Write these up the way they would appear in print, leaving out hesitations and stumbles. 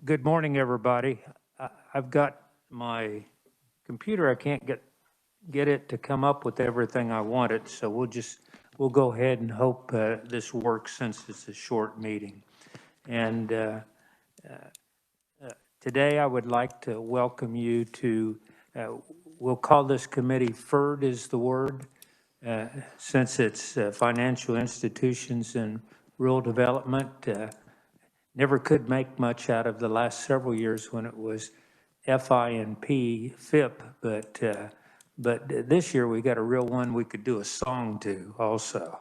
Good morning, everybody. I've got my computer. I can't get it to come up with everything I wanted, so we'll go ahead and hope this works since it's a short meeting. And today I would like to welcome you to, we'll call this committee FIRD is the word, since it's financial institutions and rural development. Never could make much out of the last several years when it was FINP, FIP, but this year we got a real one we could do a song to also.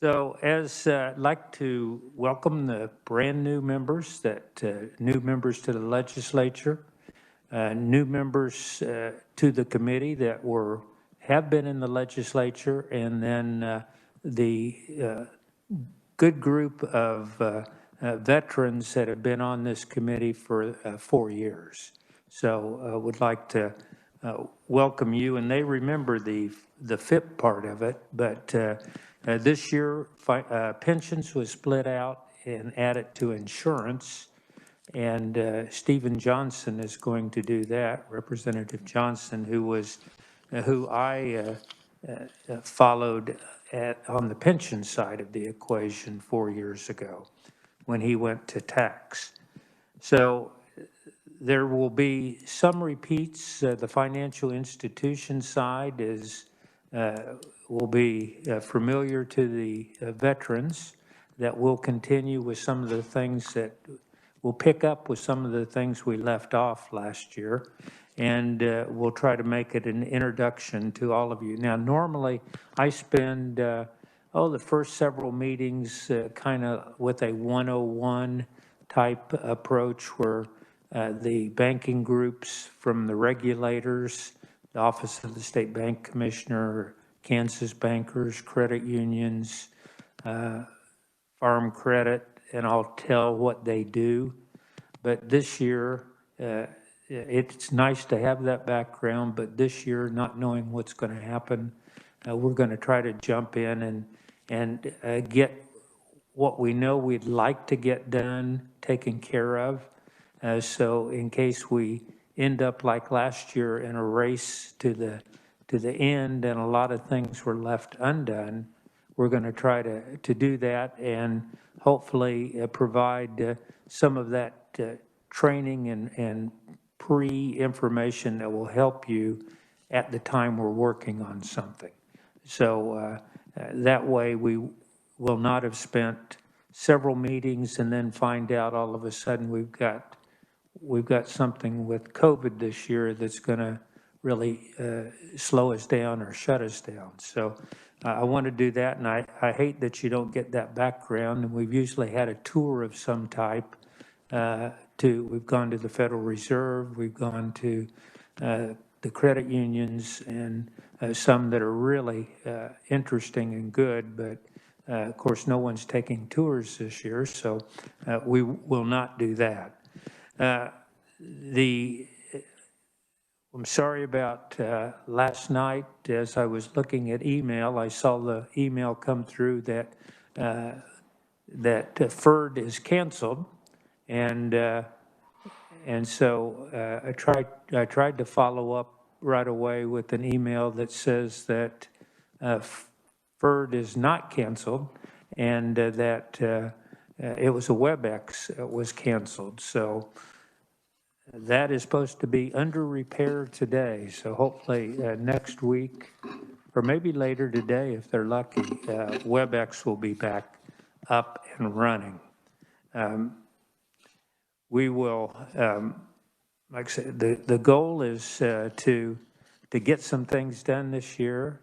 So I'd like to welcome the brand new members new members to the legislature, new members to the committee that have been in the legislature, and then the good group of veterans that have been on this committee for 4 years. So I would like to welcome you, and they remember the FIP part of it, but this year pensions was split out and added to insurance, and Stephen Johnson is going to do that, Representative Johnson, who I followed on the pension side of the equation 4 years ago when he went to tax. So there will be some repeats. The financial institution side will be familiar to the veterans. That will continue with some of the things that we'll pick up with some of the things we left off last year. And we'll try to make it an introduction to all of you. Now, normally I spend, the first several meetings kind of with a 101 type approach where the banking groups from the regulators, the Office of the State Bank Commissioner, Kansas bankers, credit unions, farm credit, and I'll tell what they do. But this year, it's nice to have that background, but this year, not knowing what's going to happen, we're going to try to jump in and get what we know we'd like to get done, taken care of. So in case we end up like last year in a race to the end and a lot of things were left undone, we're going to try to do that and hopefully provide some of that training and pre-information that will help you at the time we're working on something. So that way we will not have spent several meetings and then find out all of a sudden we've got something with COVID this year that's going to really slow us down or shut us down. So I want to do that, and I hate that you don't get that background, and we've usually had a tour of some type. We've gone to the Federal Reserve, we've gone to the credit unions, and some that are really interesting and good, but of course no one's taking tours this year, so we will not do that. I'm sorry about last night. As I was looking at email, I saw the email come through that FIRD is canceled, and so I tried to follow up right away with an email that says that FIRD is not canceled, and that it was a WebEx that was canceled. So that is supposed to be under repair today. So hopefully next week, or maybe later today if they're lucky, WebEx will be back up and running. We will, like I said, the goal is to get some things done this year,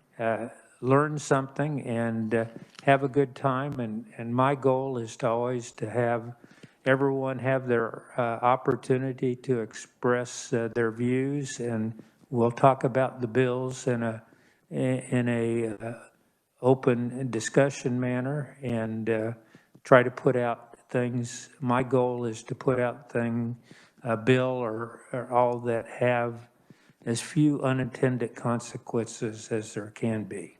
learn something, and have a good time. And my goal is to always to have everyone have their opportunity to express their views, and we'll talk about the bills in a open discussion manner, and try to put out things. My goal is to put out a bill or all that have as few unintended consequences as there can be.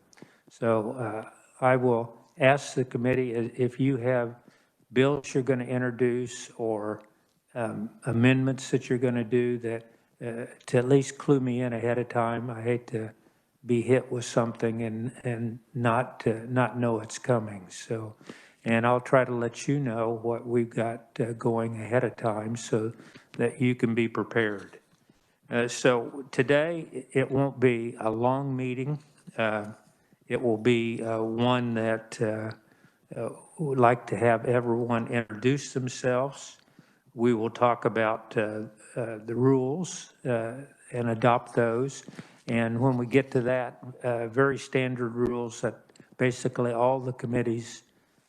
So I will ask the committee if you have bills you're going to introduce or amendments that you're going to do that to at least clue me in ahead of time. I hate to be hit with something and not know it's coming. So, and I'll try to let you know what we've got going ahead of time so that you can be prepared. So today, it won't be a long meeting. It will be one that would like to have everyone introduce themselves. We will talk about the rules and adopt those. And when we get to that, very standard rules that basically all the committees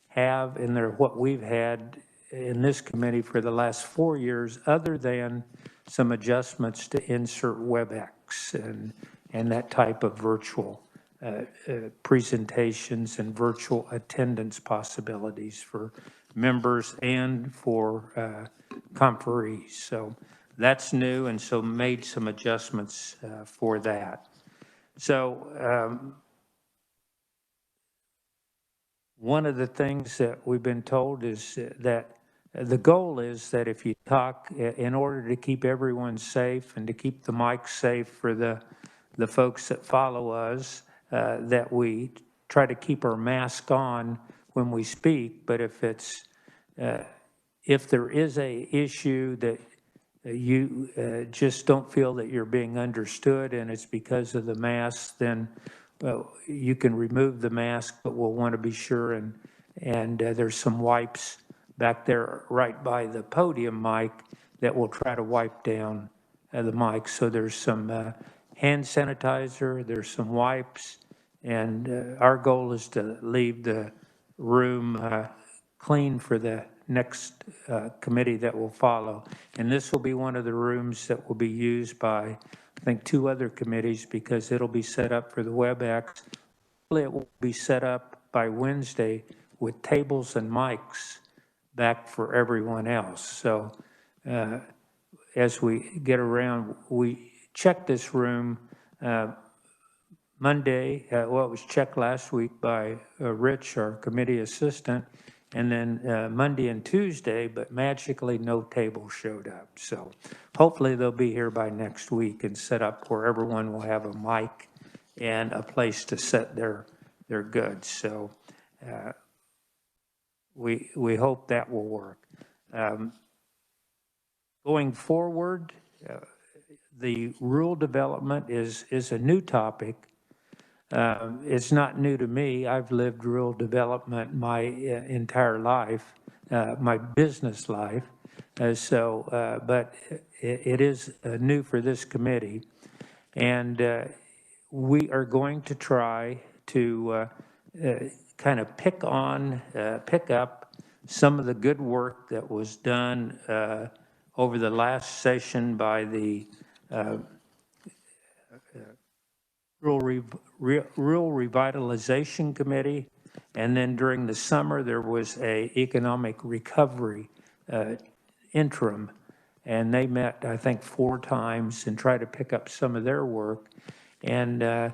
have, and they're what we've had in this committee for the last 4 years, other than some adjustments to insert WebEx and that type of virtual presentations and virtual attendance possibilities for members and for conferees. So that's new, and so made some adjustments for that. So one of the things that we've been told is that the goal is that if you talk, in order to keep everyone safe and to keep the mic safe for the folks that follow us, that we try to keep our mask on when we speak. But if it's if there is a issue that you just don't feel that you're being understood and it's because of the mask, then you can remove the mask, but we'll want to be sure. And there's some wipes back there right by the podium mic that will try to wipe down the mic. So there's some hand sanitizer, there's some wipes, and our goal is to leave the room clean for the next committee that will follow. And this will be one of the rooms that will be used by, I think, 2 other committees because it'll be set up for the WebEx. It will be set up by Wednesday with tables and mics back for everyone else. So as we get around, we checked this room Monday. Well, it was checked last week by Rich, our committee assistant, and then Monday and Tuesday, but magically no table showed up. So hopefully they'll be here by next week and set up where everyone will have a mic and a place to set their goods. So we hope that will work. Going forward, the rural development is a new topic. It's not new to me. I've lived rural development my entire life, my business life. But it is new for this committee. And we are going to try to kind of pick up some of the good work that was done over the last session by the Rural Revitalization Committee, and then during the summer there was a economic recovery interim, and they met, I think, 4 times and tried to pick up some of their work. And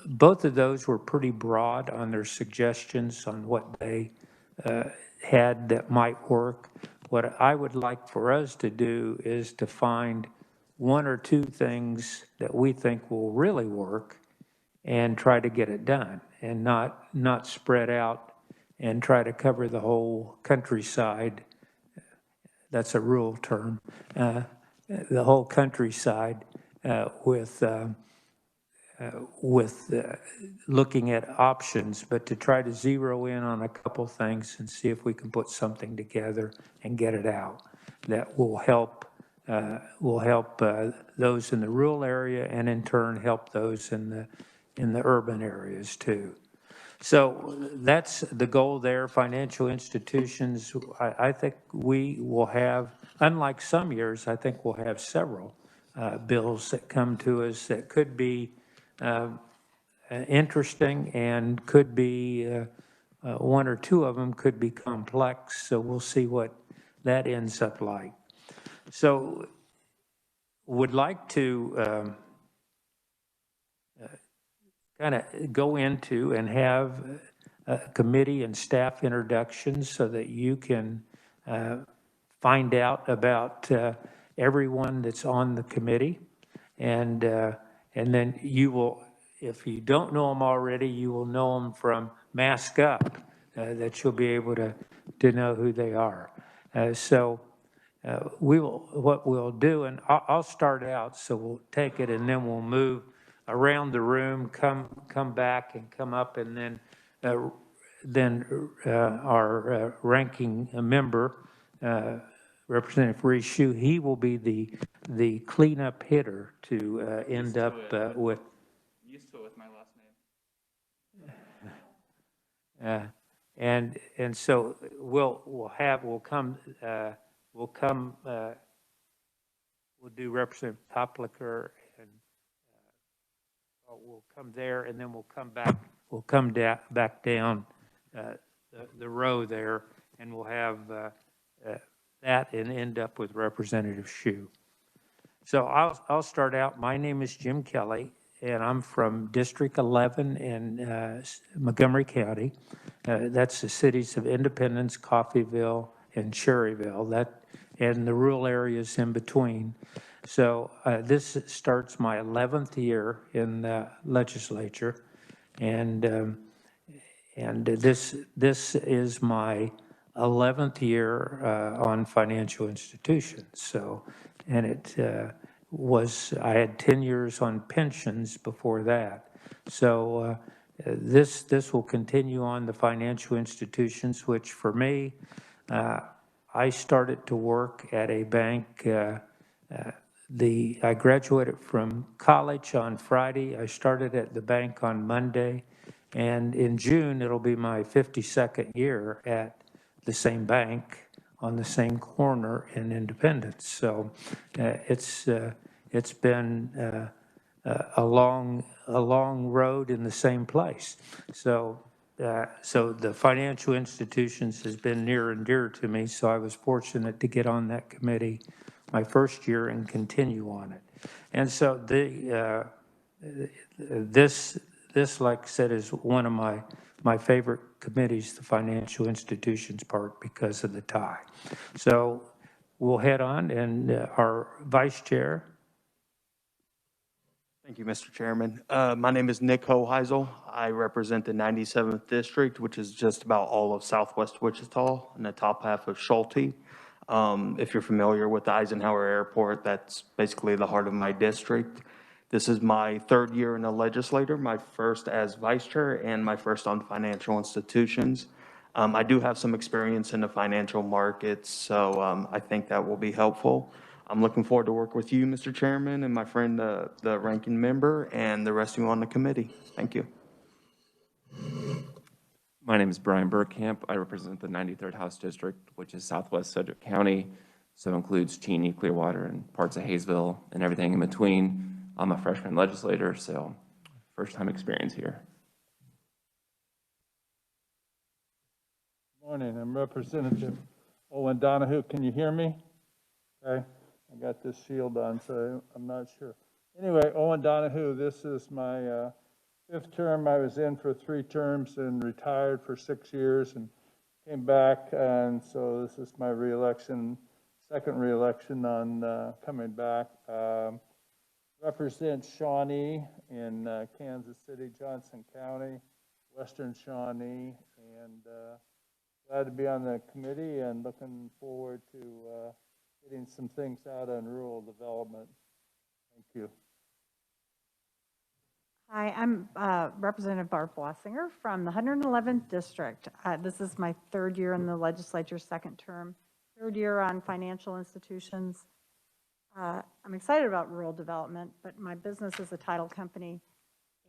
both of those were pretty broad on their suggestions on what they had that might work. What I would like for us to do is to find 1 or 2 things that we think will really work and try to get it done, and not spread out and try to cover the whole countryside. That's a rural term. The whole countryside with looking at options, but to try to zero in on a couple things and see if we can put something together and get it out that will help those in the rural area, and in turn help those in the urban areas too. So that's the goal there. Financial institutions, I think we will have, unlike some years, I think we'll have several bills that come to us that could be interesting, and could be 1 or 2 of them could be complex. So we'll see what that ends up like. So would like to kind of go into and have committee and staff introductions so that you can find out about everyone that's on the committee. And then you will, if you don't know them already, you will know them from Mask Up, that you'll be able to know who they are. What we'll do, and I'll start out, so we'll take it and then we'll move around the room, come back and come up, and then our ranking member, Representative Rishu, he will be the cleanup hitter to end up with. Used to it with my last name. And so we'll do Representative Topliker, and we'll come there, and then we'll come back down the row there, and we'll have that and end up with Representative Shue. So I'll start out. My name is Jim Kelly, and I'm from District 11 in Montgomery County. That's the cities of Independence, Coffeyville, and Cherryville, and the rural areas in between. So this starts my 11th year in the legislature, and this is my 11th year on financial institutions. So, and I had 10 years on pensions before that. So this will continue on the financial institutions, which for me, I started to work at a bank. I graduated from college on Friday. I started at the bank on Monday. And in June, it'll be my 52nd year at the same bank on the same corner in Independence. So it's been a long road in the same place. So the financial institutions has been near and dear to me. So I was fortunate to get on that committee my first year and continue on it. And so this, like I said, is one of my favorite committees, the financial institutions part, because of the tie. So we'll head on, and our vice chair. Thank you, Mr. Chairman. My name is Nick Hohaisel. I represent the 97th District, which is just about all of Southwest Wichita and the top half of Schulte. If you're familiar with the Eisenhower Airport, that's basically the heart of my district. This is my third year in the legislature, my first as vice chair and my first on financial institutions. I do have some experience in the financial markets, so I think that will be helpful. I'm looking forward to work with you, Mr. Chairman, and my friend, the ranking member, and the rest of you on the committee. Thank you. My name is Brian Bergkamp. I represent the 93rd House District, which is Southwest Sedgwick County, so includes Cheney, Clearwater, and parts of Hohaisel, and everything in between. I'm a freshman legislator, so first-time experience here. Morning, I'm Representative Owen Donahue. Can you hear me? Okay, I got this shield on, so I'm not sure. Anyway, Owen Donahue, this is my fifth term. I was in for 3 terms and retired for 6 years and came back, and so this is my reelection, second reelection on coming back. Represent Shawnee in Kansas City, Johnson County, Western Shawnee, and glad to be on the committee and looking forward to getting some things out on rural development. Thank you. Hi, I'm Representative Barb Blossinger from the 111th District. This is my third year in the legislature, second term, third year on financial institutions. I'm excited about rural development, but my business is a title company,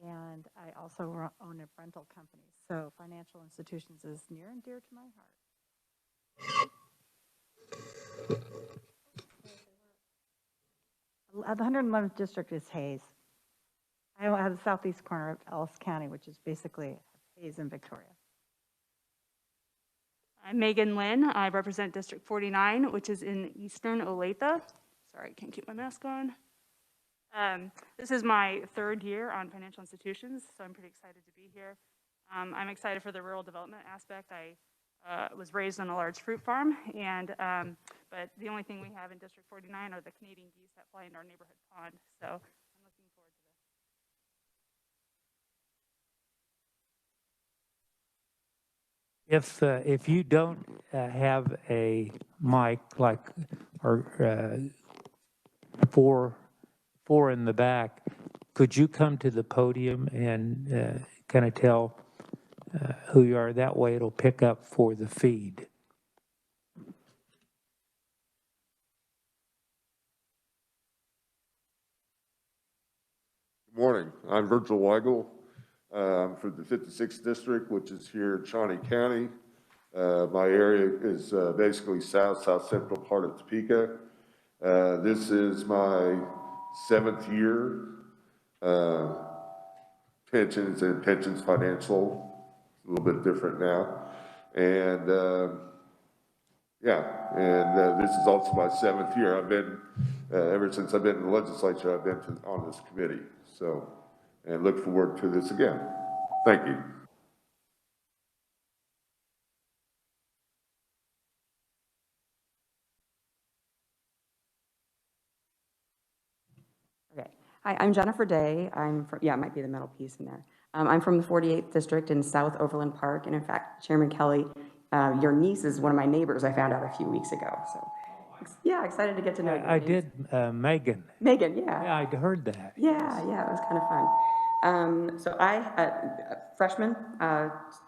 and I also own a rental company. So financial institutions is near and dear to my heart. The 111th District is Hayes. I have the southeast corner of Ellis County, which is basically Hayes and Victoria. I'm Megan Lynn. I represent District 49, which is in eastern Olathe. Sorry, I can't keep my mask on. This is my third year on financial institutions, so I'm pretty excited to be here. I'm excited for the rural development aspect. I was raised on a large fruit farm, and but the only thing we have in District 49 are the Canadian geese that fly in our neighborhood pond. So I'm looking forward to this. If you don't have a mic like or four in the back, could you come to the podium and kind of tell who you are? That way it'll pick up for the feed. Good morning. I'm Virgil Weigel. I'm from the 56th District, which is here in Shawnee County. My area is basically south central part of Topeka. This is my 7th year. Pensions financial, a little bit different now. And this is also my 7th year. I've been, ever since I've been in the legislature, I've been on this committee. So, and look forward to this again. Thank you. Okay. Hi, I'm Jennifer Day. I'm from, yeah, it might be the middle piece in there. I'm from the 48th District in South Overland Park. And in fact, Chairman Kelly, your niece is one of my neighbors I found out a few weeks ago. So, yeah, excited to get to know you. I did, Megan. Megan, yeah. Yeah, I'd heard that. Yeah, it was kind of fun. So freshman,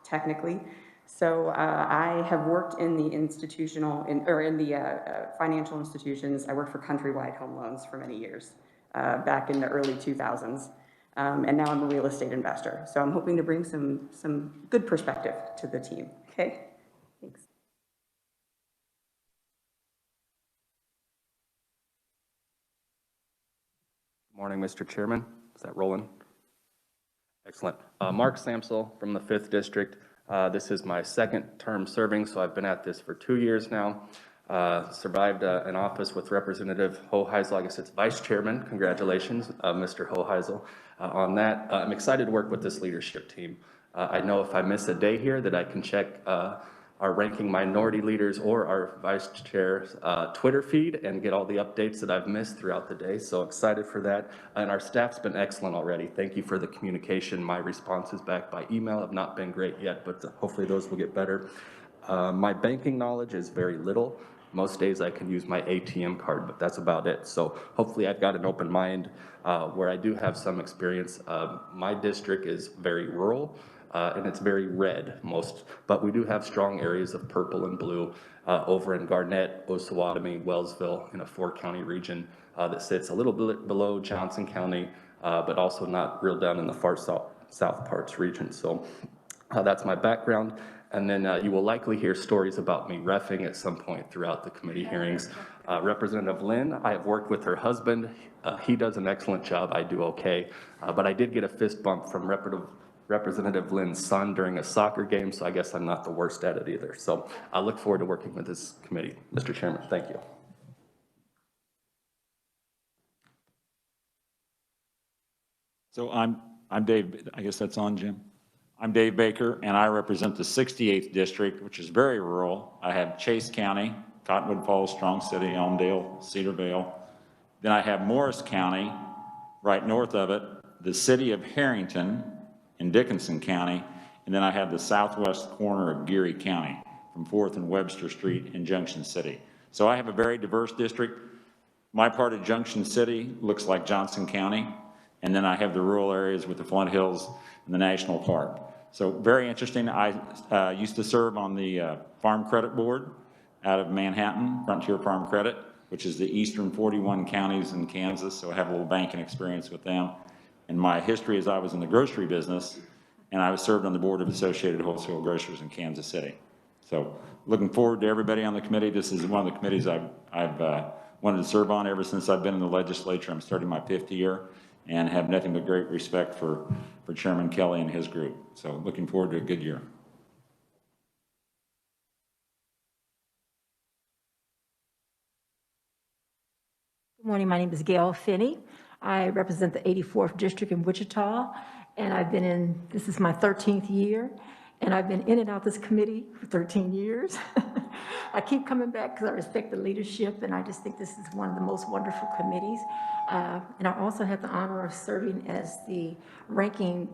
technically. So I have worked in the financial institutions. I worked for Countrywide Home Loans for many years, back in the early 2000s. And now I'm a real estate investor. So I'm hoping to bring some good perspective to the team. Okay, thanks. Morning, Mr. Chairman. Is that rolling? Excellent. Mark Samsel from the 5th District. This is my 2nd term serving, so I've been at this for 2 years now. Survived an office with Representative Hohaisel. I guess it's Vice Chairman. Congratulations, Mr. Hohaisel, on that. I'm excited to work with this leadership team. I know if I miss a day here that I can check our ranking minority leaders or our vice chair's Twitter feed and get all the updates that I've missed throughout the day. So excited for that. And our staff's been excellent already. Thank you for the communication. My responses back by email have not been great yet, but hopefully those will get better. My banking knowledge is very little. Most days I can use my ATM card, but that's about it. So hopefully I've got an open mind where I do have some experience. My district is very rural. And it's very red but we do have strong areas of purple and blue over in Garnett, Osawatomie, Wellsville, in a 4-county region that sits a little bit below Johnson County, but also not real down in the far south parts region. So that's my background. And then you will likely hear stories about me reffing at some point throughout the committee hearings. Representative Lynn, I have worked with her husband. He does an excellent job. I do okay. But I did get a fist bump from Representative Lynn's son during a soccer game, so I guess I'm not the worst at it either. So I look forward to working with this committee. Mr. Chairman, thank you. So I'm Dave, I guess that's on, Jim. I'm Dave Baker, and I represent the 68th District, which is very rural. I have Chase County, Cottonwood Falls, Strong City, Elmdale, Cedar Vale. Then I have Morris County, right north of it, the city of Harrington in Dickinson County, and then I have the southwest corner of Geary County from 4th and Webster Street in Junction City. So I have a very diverse district. My part of Junction City looks like Johnson County, and then I have the rural areas with the Flint Hills and the National Park. So very interesting. I used to serve on the Farm Credit Board out of Manhattan, Frontier Farm Credit, which is the eastern 41 counties in Kansas, so I have a little banking experience with them. And my history is I was in the grocery business, and I was served on the board of Associated Wholesale Grocers in Kansas City. So looking forward to everybody on the committee. This is one of the committees I've wanted to serve on ever since I've been in the legislature. I'm starting my 5th year and have nothing but great respect for Chairman Kelly and his group. So looking forward to a good year. Good morning, my name is Gayle Finney. I represent the 84th District in Wichita, and I've been in, this is my 13th year, and I've been in and out this committee for 13 years. I keep coming back because I respect the leadership, and I just think this is one of the most wonderful committees. And I also had the honor of serving as the ranking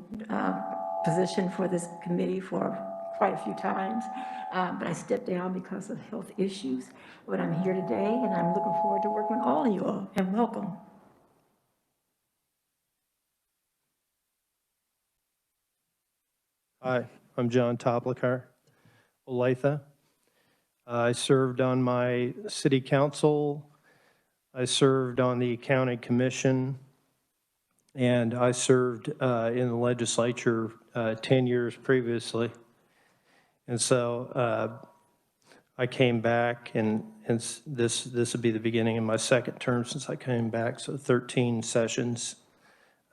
position for this committee for quite a few times, but I stepped down because of health issues. But I'm here today, and I'm looking forward to working with all of you all, and welcome. Hi, I'm John Toplikar, Olathe. I served on my city council, I served on the county commission, and I served in the legislature 10 years previously. And so I came back, and this would be the beginning of my second term since I came back, so 13 sessions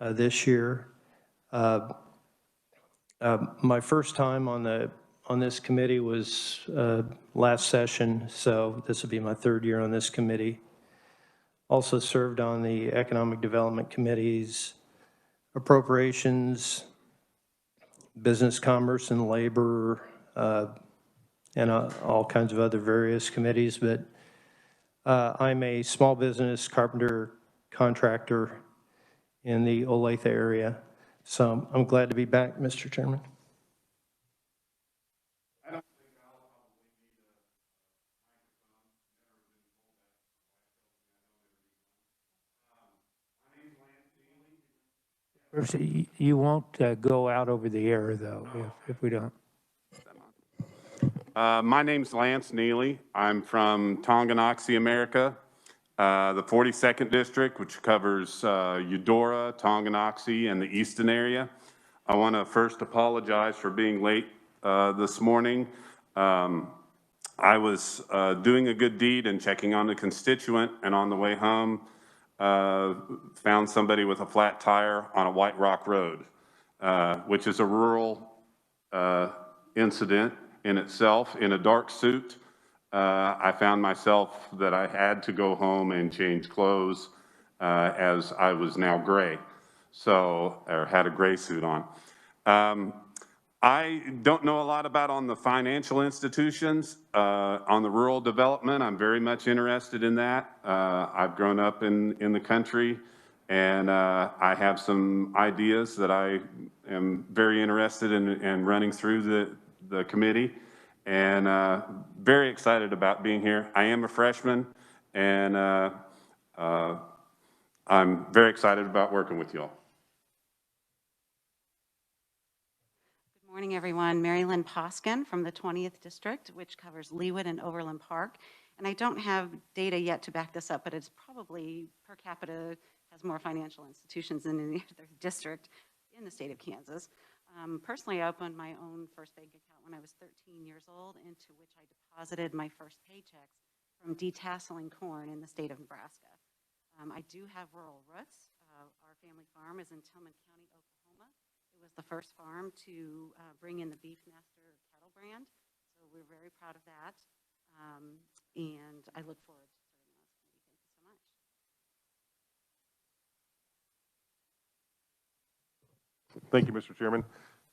this year. My first time on this committee was last session, so this will be my third year on this committee. Also served on the Economic Development Committees, Appropriations, Business, Commerce, and Labor, and all kinds of other various committees. But I'm a small business carpenter contractor in the Olathe area. So I'm glad to be back, Mr. Chairman. You won't go out over the air, though, if we don't. My name's Lance Neely. I'm from Tonganoxie, America, the 42nd District, which covers Eudora, Tonganoxie, and the Easton area. I want to first apologize for being late this morning. I was doing a good deed and checking on the constituent, and on the way home, found somebody with a flat tire on a White Rock Road, which is a rural incident in itself. In a dark suit, I found myself that I had to go home and change clothes as I was now gray, or had a gray suit on. I don't know a lot about on the financial institutions. On the rural development, I'm very much interested in that. I've grown up in the country, and I have some ideas that I am very interested in running through the committee, and very excited about being here. I am a freshman, and I'm very excited about working with you all. Good morning, everyone. Mary Lynn Poskin from the 20th District, which covers Leawood and Overland Park. And I don't have data yet to back this up, but it's probably per capita has more financial institutions than any other district in the state of Kansas. Personally, I opened my own first bank account when I was 13 years old, into which I deposited my first paychecks from detasseling corn in the state of Nebraska. I do have rural roots. Our family farm is in Tillman County, Oklahoma. It was the first farm to bring in the Beef Master cattle brand, so we're very proud of that, and I look forward to serving on this committee. Thank you so much. Thank you, Mr. Chairman.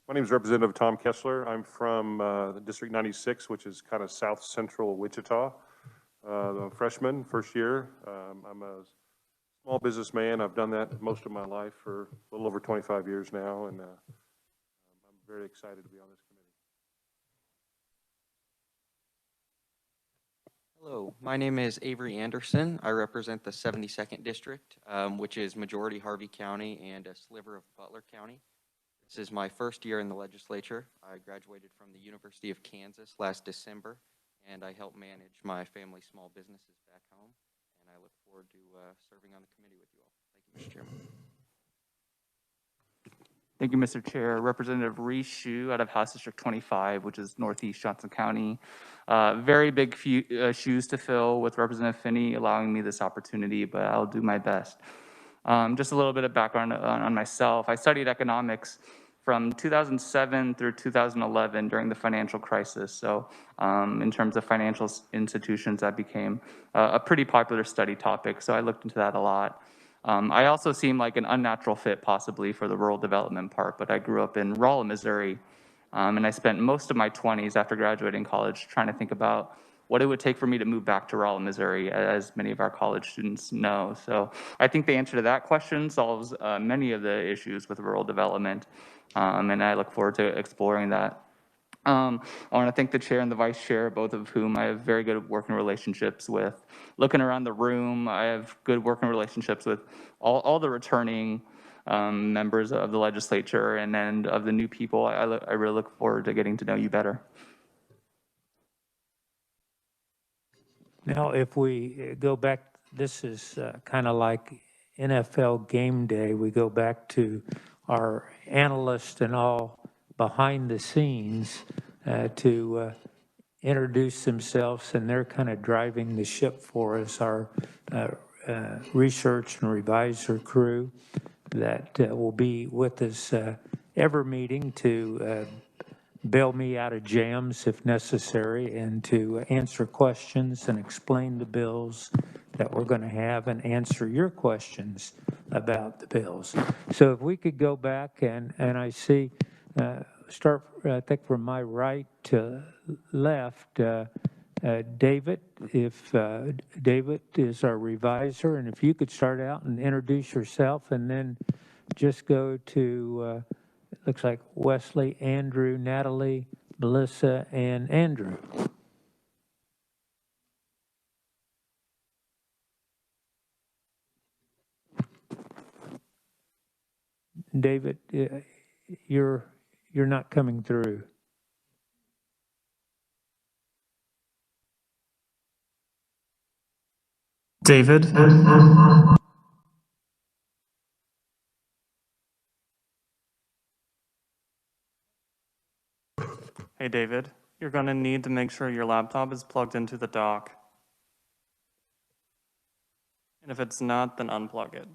My name is Representative Tom Kessler. I'm from the District 96, which is kind of south central Wichita. I'm a freshman, first year. I'm a small businessman. I've done that most of my life for a little over 25 years now, and I'm very excited to be on this committee. Hello, my name is Avery Anderson. I represent the 72nd District, which is majority Harvey County and a sliver of Butler County. This is my first year in the legislature. I graduated from the University of Kansas last December, and I help manage my family's small businesses back home. And I look forward to serving on the committee with you all. Thank you, Mr. Chairman. Thank you, Mr. Chair. Representative Reese Shue out of House District 25, which is Northeast Johnson County. Very big shoes to fill with Representative Finney allowing me this opportunity, but I'll do my best. Just a little bit of background on myself. I studied economics from 2007 through 2011 during the financial crisis. So in terms of financial institutions, that became a pretty popular study topic. So I looked into that a lot. I also seem like an unnatural fit possibly for the rural development part, but I grew up in Rolla, Missouri, And I spent most of my 20s after graduating college trying to think about what it would take for me to move back to Rolla, Missouri, as many of our college students know. So I think the answer to that question solves many of the issues with rural development, and I look forward to exploring that. I want to thank the chair and the vice chair, both of whom I have very good working relationships with. Looking around the room, I have good working relationships with all the returning members of the legislature, and then of the new people. I really look forward to getting to know you better. Now, if we go back, this is kind of like NFL game day. We go back to our analysts and all behind the scenes to introduce themselves, and they're kind of driving the ship for us, our research and reviser crew that will be with us every meeting to bail me out of jams if necessary, and to answer questions and explain the bills that we're going to have and answer your questions about the bills. So if we could go back, and I see, start, I think from my right to left, David, if David is our reviser, and if you could start out and introduce yourself, and then just go to looks like Wesley, Andrew, Natalie, Melissa, and Andrew. David, you're not coming through. David. Hey David, you're going to need to make sure your laptop is plugged into the dock. And if it's not, then unplug it.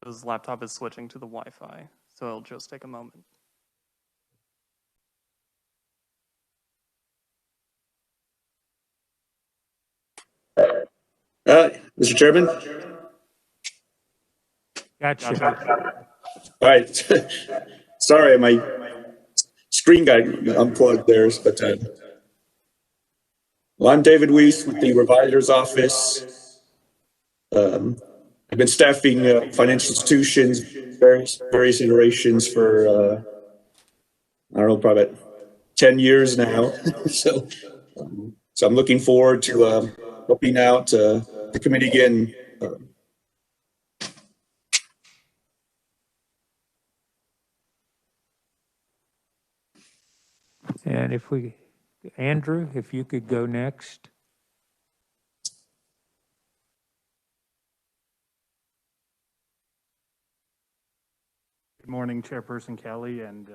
His laptop is switching to the Wi-Fi, so it'll just take a moment. Mr. Chairman? Gotcha. All right. Sorry, my screen got unplugged there, but well, I'm David Weiss with the Revisor's Office. I've been staffing financial institutions, various iterations for, I don't know, probably about 10 years now. So I'm looking forward to helping out the committee again. And if we, Andrew, if you could go next. Good morning, Chairperson Kelly, and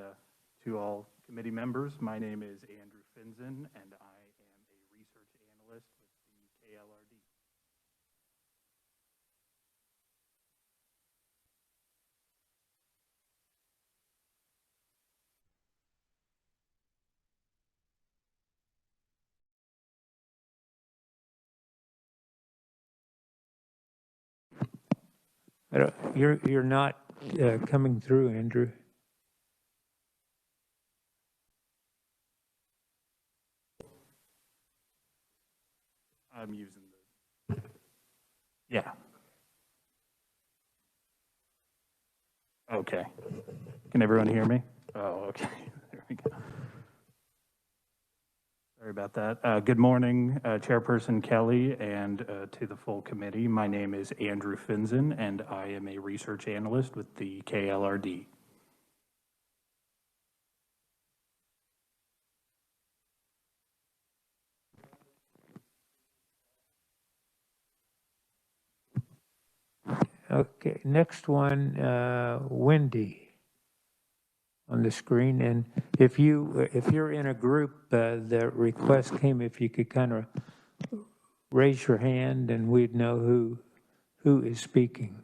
to all committee members. My name is Andrew Finzen, and I am a research analyst with the KLRD. You're not coming through, Andrew. I'm using the, yeah. Okay. Can everyone hear me? Oh, okay. There we go. Sorry about that. Good morning, Chairperson Kelly, and to the full committee. My name is Andrew Finzen, and I am a research analyst with the KLRD. Okay, next one, Wendy on the screen. And if you're in a group, the request came, if you could kind of raise your hand and we'd know who is speaking.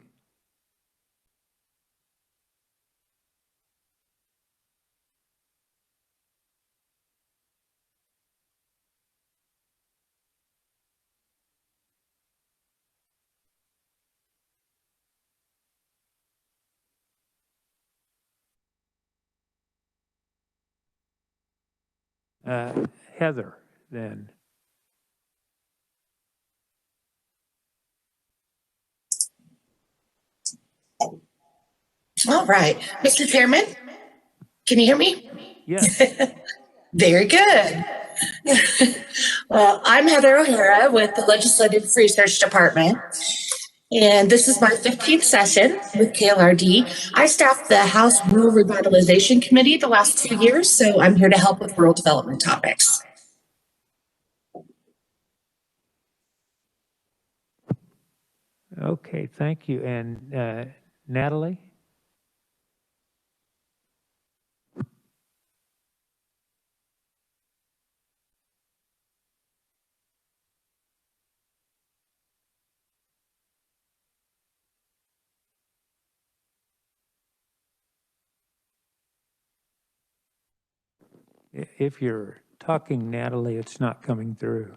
Heather, then. All right. Mr. Chairman, can you hear me? Yes. Very good. Well, I'm Heather O'Hara with the Legislative Research Department, and this is my 15th session with KLRD. I staffed the House Rural Revitalization Committee the last 2 years, so I'm here to help with rural development topics. Okay, thank you. And Natalie? If you're talking, Natalie, it's not coming through.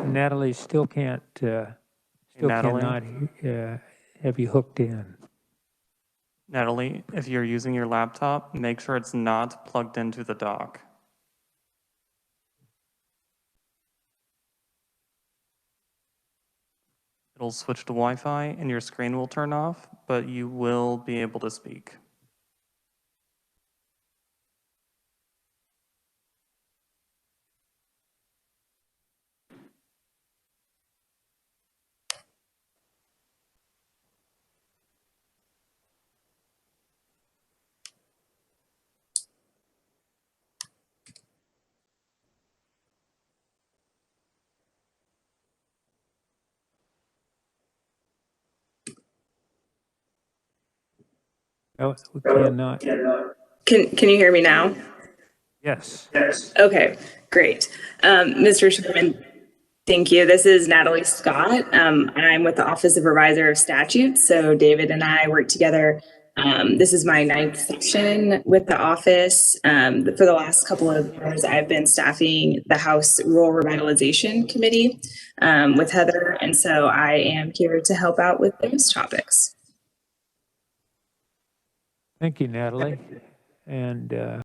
Natalie still can't, still Natalie? cannot have you hooked in. Natalie, if you're using your laptop, make sure it's not plugged into the dock. It'll switch to Wi-Fi and your screen will turn off, but you will be able to speak. Oh, we cannot. Can you hear me now? Yes. Okay, great. Mr. Chairman, thank you. This is Natalie Scott. I'm with the Office of Reviser of Statutes. So David and I work together. This is my 9th session with the office. For the last couple of years, I've been staffing the House Rural Revitalization Committee with Heather. And so I am here to help out with those topics. Thank you, Natalie. And